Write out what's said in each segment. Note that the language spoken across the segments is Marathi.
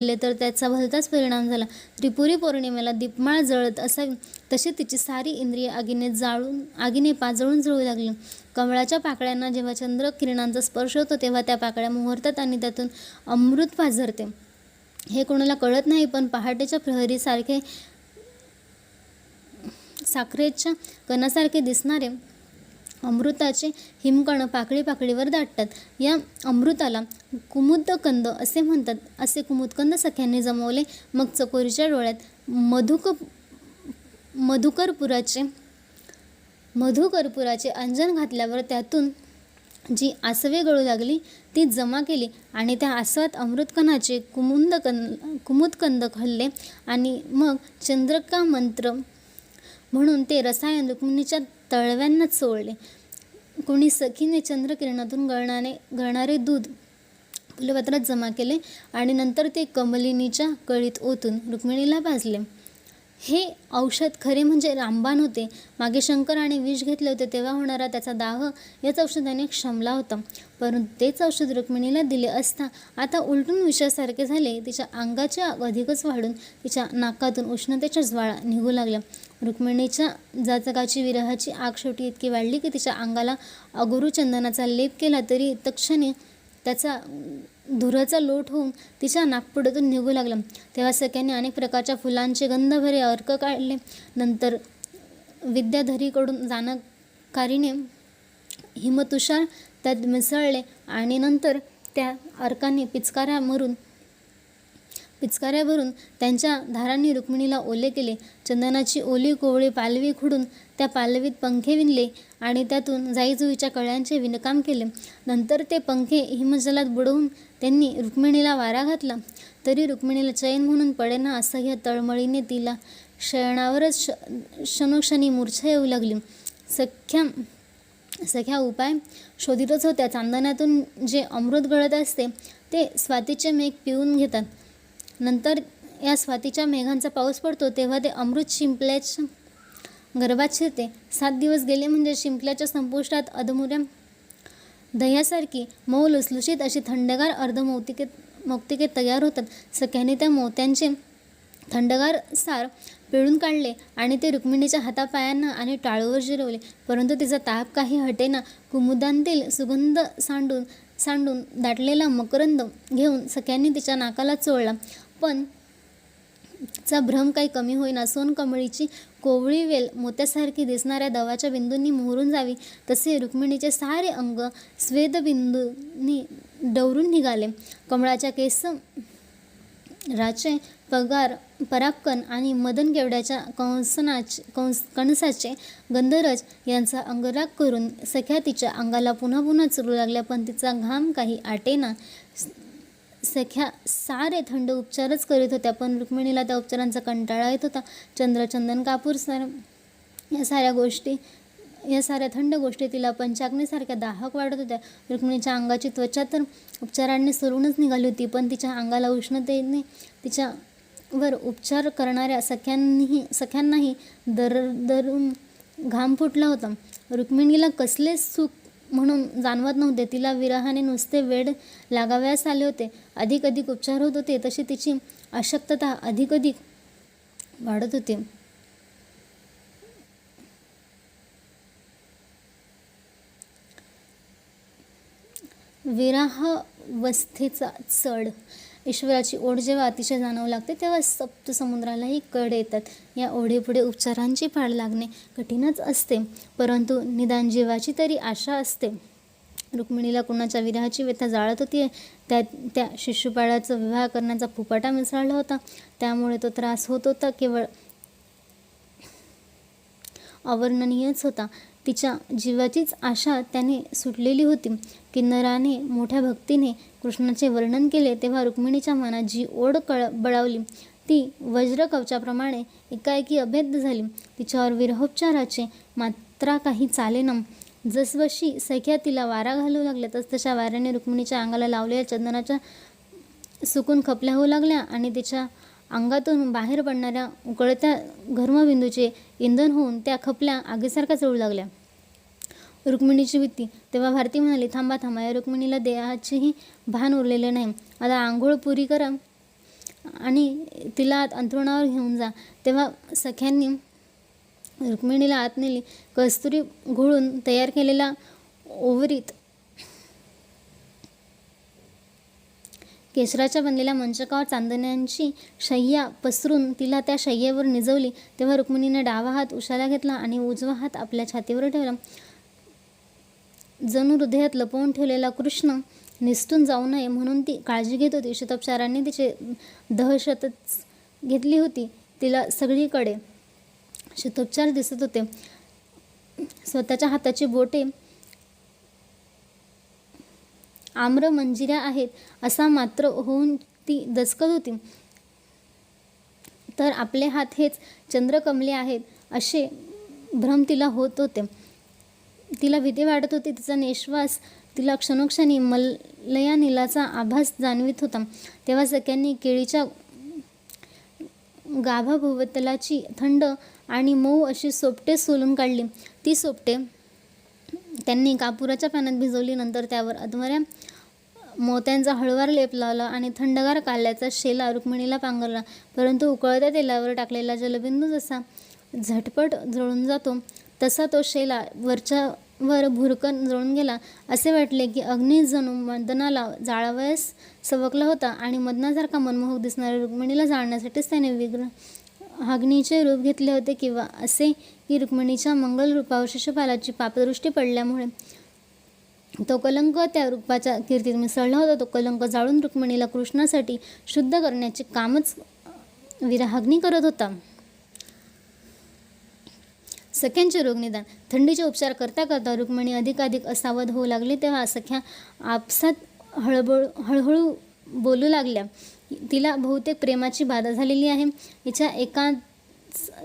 केले तर त्याचा भलताच परिणाम झाला. त्रिपुरी पौर्णिमेला दीपमाळ जळत असावी तशी तिची सारी इंद्रिय आगीने पाजळून जळू लागली. कमळाच्या पाकळ्यांना जेव्हा चंद्र किरणांचा स्पर्श होतो तेव्हा त्या पाकळ्या मोहरतात आणि त्यातून अमृत पाझरते. हे कोणाला कळत नाही, पण पहाटेच्या प्रहरी साखरेच्या कणासारखे दिसणारे अमृताचे हिमकण पाकळी पाकळीवर दाटतात. या अमृताला कुमुदकंद असे म्हणतात. असे कुमुदकंद सख्यांनी जमवले. मग चकोरीच्या डोळ्यात मधुकर्पुराचे अंजन घातल्यावर त्यातून जी आसवे गळू लागली ती जमा केली आणि त्या आसवात अमृतकणाचे कुमुदकंद खाल्ले आणि मग चंद्रका मंत्र म्हणून ते रसायन रुक्मिणीच्या तळव्यांना चोळले. कोणी सखीने चंद्रकिरणातून गळणारे दूध फुलपत्रात जमा केले आणि नंतर ते कमलिनीच्या कळीत ओतून रुक्मिणीला पाजले. हे औषध खरे म्हणजे रामबाण होते. मागे शंकराने विष घेतले होते तेव्हा होणारा त्याचा दाह याच औषधाने शमला होता. परंतु तेच औषध रुक्मिणीला दिले असता आता उलटून विषासारखे झाले. तिच्या अंगाची आग अधिकच वाढून तिच्या नाकातून उष्णतेच्या ज्वाळा निघू लागल्या. रुक्मिणीच्या जाचकाची विरहाची आग शेवटी इतकी वाढली की तिच्या अंगाला अगोरू चंदनाचा लेप केला तरी तत्क्षणी त्याचा धुराचा लोट होऊन तिच्या नाकपुड्यातून निघू लागला. तेव्हा सख्यांनी अनेक प्रकारच्या फुलांचे गंधभरे अर्क काढले. नंतर विद्याधरीकडून जाणकारीने हिमतुषार त्यात मिसळले आणि नंतर त्या अर्कांनी पिचकाऱ्या भरून त्यांच्या धारांनी रुक्मिणीला ओले केले. चंदनाची ओली कोवळी पालवी खुडून त्या पालवीत पंखे विणले आणि त्यातून जाईजुईच्या कळ्यांचे विणकाम केले. नंतर ते पंखे हिमजलात बुडवून त्यांनी रुक्मिणीला वारा घातला. तरी रुक्मिणीला चैन म्हणून पडेना. असह्य तळमळीने तिला शयनावरच क्षणोक्षणी मूर्छा येऊ लागली. सख्या उपाय शोधितच होत्या. चांदण्यातून जे अमृत गळत असते ते स्वातीचे मेघ पिऊन घेतात. नंतर या स्वातीच्या मेघांचा पाऊस पडतो तेव्हा ते अमृत शिंपल्याच्या गर्भात शिरते. 7 दिवस गेले म्हणजे शिंपल्याच्या संपुष्टात अधमुऱ्या दह्यासारखी मऊ लुसलुशीत अशी थंडगार अर्धमौक्तिके तयार होतात. सख्याने त्या मोत्यांचे थंडगार सार पिळून काढले आणि ते रुक्मिणीच्या हातापायांना आणि टाळूवर जिरवले. परंतु तिचा ताप काही हटेना. कुमुदांतील सुगंध सांडून दाटलेला मकरंद घेऊन सख्यांनी तिच्या नाकाला चोळला, पण चा भ्रम काही कमी होईना. सोनकमळीची कोवळी वेल मोत्यासारखी दिसणाऱ्या दवाच्या बिंदूंनी मोहरून जावी तसे रुक्मिणीचे सारे अंग स्वेदबिंदूंनी डवरून निघाले. कमळाच्या केसराचे परागकण आणि मदन केवड्याच्या कणसाचे गंधरज यांचा अंगराग करून सख्या तिच्या अंगाला पुन्हा पुन्हा चुरू लागल्या, पण तिचा घाम काही आटेना. सख्या सारे थंड उपचारच करीत होत्या, पण रुक्मिणीला त्या उपचारांचा कंटाळा येत होता. चंदन कापूर या साऱ्या थंड गोष्टी तिला पंचाग्नीसारख्या दाहक वाढत होत्या. रुक्मिणीच्या अंगाची त्वचा तर उपचारांनी सरूनच निघाली होती, पण तिच्या अंगाला उष्णतेने तिच्यावर उपचार करणाऱ्या सख्यांनाही दरदरून घाम फुटला होता. रुक्मिणीला कसले सुख म्हणून जाणवत नव्हते. तिला विरहाने नुसते वेड लागावयास आले होते. अधिक उपचार होत होते तशी तिची अशक्तता अधिक वाढत होती. विराहावस्थेचा चढ. ईश्वराची ओढ जेव्हा अतिशय जाणवू लागते तेव्हा सप्तसमुद्रालाही कड येतात. या ओढीपुढे उपचारांची पाड लागणे कठीणच असते, परंतु निदान जीवाची तरी आशा असते. रुक्मिणीला कुणाच्या विरहाची व्यथा जाळत होती. त्या शिशुपाळाचा विवाह करण्याचा फुपाटा मिसळला होता, त्यामुळे तो त्रास होत होता केवळ अवर्णनीयच होता. तिच्या जीवाचीच आशा त्याने सुटलेली होती. किन्नराने मोठ्या भक्तीने कृष्णाचे वर्णन केले तेव्हा रुक्मिणीच्या मनात जी ओढ बळावली ती वज्रकवचाप्रमाणे एकाएकी अभेद्य झाली. तिच्यावर विरहोपचाराचे मात्रा काही चालेना. जसजशी सख्या तिला वारा घालू लागल्या तसतशा वाऱ्याने रुक्मिणीच्या अंगाला लावलेल्या चंदनाच्या सुकून खपल्या होऊ लागल्या आणि तिच्या अंगातून बाहेर पडणाऱ्या उकळत्या घर्मबिंदूचे इंधन होऊन त्या खपल्या आगीसारख्या जळू लागल्या. रुक्मिणीची भीती. तेव्हा भारती म्हणाली, थांबा, या रुक्मिणीला देहाचेही भान उरलेले नाही. आता आंघोळ पुरी करा. आणि तिला आत अंथरुणावर घेऊन जा. तेव्हा सख्यांनी रुक्मिणीला आत नेली. कस्तुरी घोळून तयार केलेल्या ओवरीत केशराच्या बनलेल्या मंचकावर चांदण्यांची शय्या पसरून तिला त्या शय्येवर निजवली. तेव्हा रुक्मिणीने डावा हात उशाला घेतला आणि उजवा हात आपल्या छातीवर ठेवला. जणू हृदयात लपवून ठेवलेला कृष्ण निसटून जाऊ नये म्हणून ती काळजी घेत होती. शतोपचारांनी तिची दहशतच घेतली होती. तिला सगळीकडे शतोपचार दिसत होते. स्वतःच्या हाताची बोटे आम्र मंजिऱ्या आहेत असा मात्र होऊन ती दचकत होती. तर आपले हात हेच चंद्रकमले आहेत असे भ्रम तिला होत होते. तिला भीती वाटत होती. तिचा निश्वास तिला क्षणोक्षणी मलया नीलाचा आभास जाणवित होता. तेव्हा सख्यांनी केळीच्या गाभाभोवतलाची थंड आणि मऊ अशी सोपटे सोलून काढली. ती सोपटे त्यांनी कापुराच्या पाण्यात भिजवली. नंतर त्यावर अधमऱ्या मोत्यांचा हळूवार लेप लावला आणि थंडगार काल्याचा शेला रुक्मिणीला पांघरला. परंतु उकळत्या तेलावर टाकलेला जलबिंदू जसा झटपट जळून जातो तसा तो शेला वरच्यावर भुरकन जळून गेला. असे वाटले की अग्नी जणू मदनाला जाळावयास सवकला होता आणि मदनासारखा मनमोहक दिसणाऱ्या रुक्मिणीला जाळण्यासाठीच त्याने अग्नीचे रूप घेतले होते. किंवा असे की रुक्मिणीच्या मंगल रूपावर शिशुपालाची पापदृष्टी पडल्यामुळे तो कलंक त्या रूपाच्या कीर्तीत मिसळला होता. तो कलंक जाळून रुक्मिणीला कृष्णासाठी शुद्ध करण्याचे कामच विरहाग्नी करत होता. सख्यांचे रोगनिदान. थंडीचे उपचार करता करता रुक्मिणी अधिकाधिक असावध होऊ लागली. तेव्हा सख्या आपसात हळूहळू बोलू लागल्या. तिला बहुतेक प्रेमाची बाधा झालेली आहे. हिच्या एका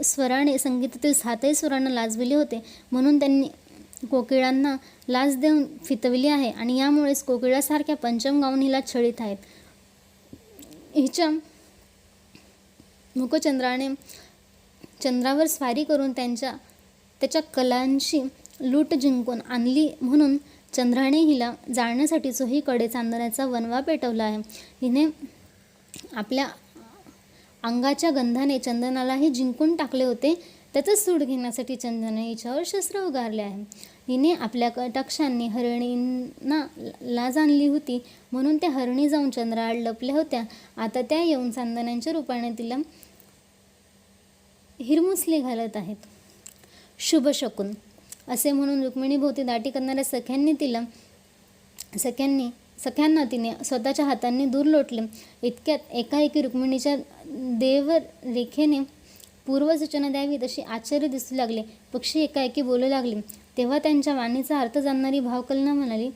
स्वराने संगीतातील 7ही स्वरांना लाजविले होते म्हणून त्यांनी कोकिळांना लाज देऊन फितविली आहे आणि यामुळेच कोकिळासारख्या पंचम गाऊन हिला छळीत आहेत. हिच्या मुखचंद्राने चंद्रावर स्वारी करून त्याच्या कलांची लूट जिंकून आणली म्हणून चंद्राने हिला जाळण्यासाठी चोहीकडे चांदण्याचा वनवा पेटवला आहे. हिने आपल्या अंगाच्या गंधाने चंदनालाही जिंकून टाकले होते. त्याचंच सूड घेण्यासाठी चंदनाने हिच्यावर शस्त्र उगारले आहे. हिने आपल्या कटाक्षांनी हरिणींना लाज आणली होती म्हणून त्या हरिणी जाऊन चंद्राआड लपल्या होत्या. आता त्या येऊन चांदण्यांच्या रूपाने तिला हिरमुसली घालत आहेत. शुभ शकुन असे म्हणून रुक्मिणीभोवती दाटी करणाऱ्या सख्यांना तिने स्वतःच्या हातांनी दूर लोटले. इतक्यात एकाएकी रुक्मिणीच्या देवरेखेने पूर्वसूचना द्यावी तशी आश्चर्य दिसू लागले. पक्षी एकाएकी बोलू लागले. तेव्हा त्यांच्या वाणीचा अर्थ जाणणारी भावकल्पना म्हणाली,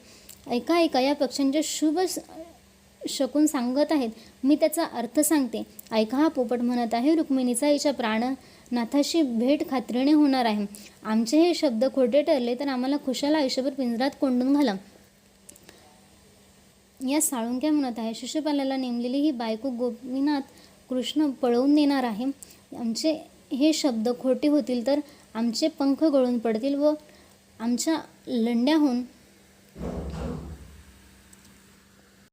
ऐका या पक्ष्यांचे शुभ शकुन सांगत आहेत. मी त्याचा अर्थ सांगते. ऐका, हा पोपट म्हणत आहे रुक्मिणीचा हिच्या प्राणनाथाशी भेट खात्रीने होणार आहे. आमचे हे शब्द खोटे ठरले तर आम्हाला खुशाल आयुष्यभर पिंजरात कोंडून घाला. या साळुंक्या म्हणत आहे शिशुपालाला नेमलेली ही बायको गोपीनाथ कृष्ण पळवून नेणार आहे. आमचे हे शब्द खोटे होतील तर आमचे पंख गळून पडतील व आमच्या लंड्याहून